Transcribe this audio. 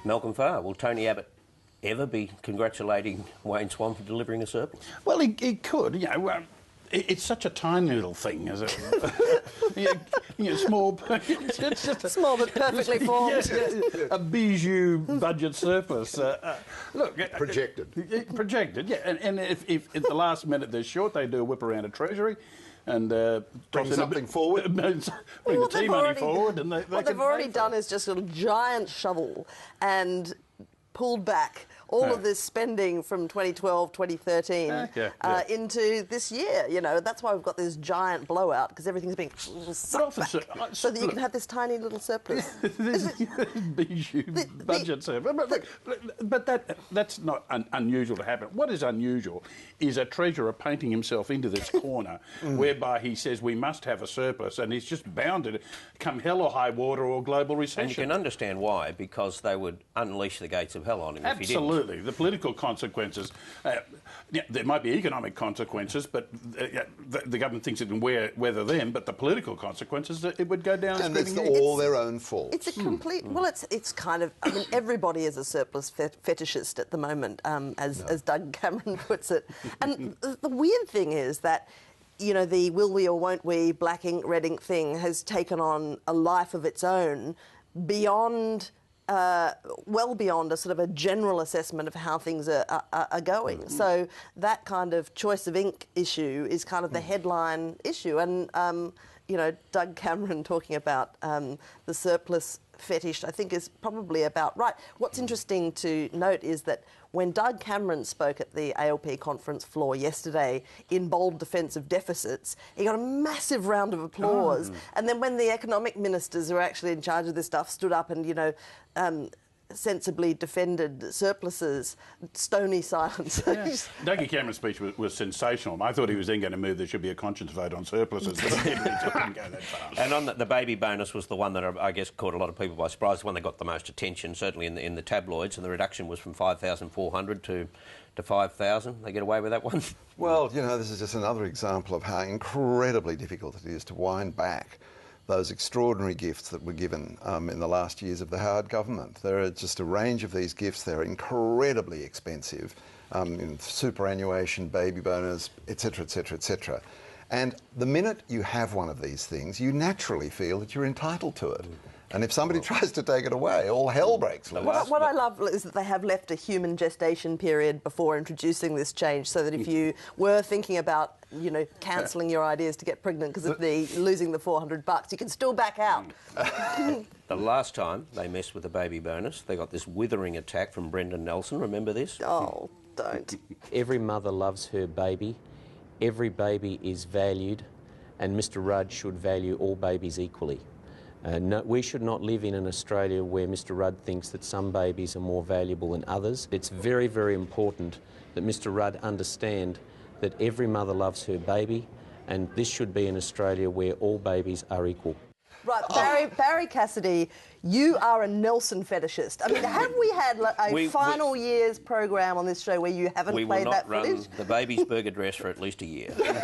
Malcolm Farr, will Tony Abbott ever be congratulating Wayne Swan for delivering a surplus? Well, he could, you know. It's such a tiny little thing, is it? Small. It's just small but perfectly formed. A bijou budget surplus. Look, projected, yeah. And if at the last minute they're short, they do a whip around a treasury and bring something forward, bring the tea money forward, and what they've already done is just a giant shovel and pulled back all of this spending from 2012, 2013 into this year. You know, that's why we've got this giant blowout, because everything's being sucked back, so that you can have this tiny little surplus. Bijou budget surplus. But that's not unusual to happen. What is unusual is a treasurer painting himself into this corner whereby he says we must have a surplus, and he's just bound to come hell or high water or global recession. And you can understand why, because they would unleash the gates of hell on him if he didn't. Absolutely. The political consequences, there might be economic consequences, but the government thinks it can weather them, but the political consequences, it would go down. And it's all their own fault. It's a complete... Well, it's kind of... I mean, everybody is a surplus fetishist at the moment, as Doug Cameron puts it. And the weird thing is that, you know, the will we or won't we, black ink, red ink thing has taken on a life of its own beyond... well beyond a sort of a general assessment of how things are going. So that kind of choice of ink issue is kind of the headline issue. And, you know, Doug Cameron talking about the surplus fetish, I think is probably about right. What's interesting to note is that when Doug Cameron spoke at the ALP conference floor yesterday in bold defence of deficits, he got a massive round of applause. And then when the economic ministers who are actually in charge of this stuff stood up and, you know, sensibly defended surpluses, stony silence. Dougie Cameron's speech was sensational. I thought he was then going to move there should be a conscience vote on surpluses, but he didn't go that far. And on the baby bonus was the one that I guess caught a lot of people by surprise, the one that got the most attention, certainly in the tabloids, and the reduction was from 5,400 to 5,000. They get away with that one? Well, you know, this is just another example of how incredibly difficult it is to wind back those extraordinary gifts that were given in the last years of the Howard government. There are just a range of these gifts. They're incredibly expensive, superannuation, baby bonus, etc., etc., etc. And the minute you have one of these things, you naturally feel that you're entitled to it. And if somebody tries to take it away, all hell breaks loose. What I love is that they have left a human gestation period before introducing this change, so that if you were thinking about, you know, cancelling your ideas to get pregnant because of losing the $400, you can still back out. The last time they messed with the baby bonus, they got this withering attack from Brendan Nelson. Remember this? Oh, don't. Every mother loves her baby. Every baby is valued, and Mr Rudd should value all babies equally. No, we should not live in an Australia where Mr Rudd thinks that some babies are more valuable than others. It's very, very important that Mr Rudd understand that every mother loves her baby, and this should be an Australia where all babies are equal. Right, Barry Cassidy, you are a Nelson fetishist. I mean, have we had a final year's program on this show where you haven't played that footage? We will not run the baby's burger dress for at least a year.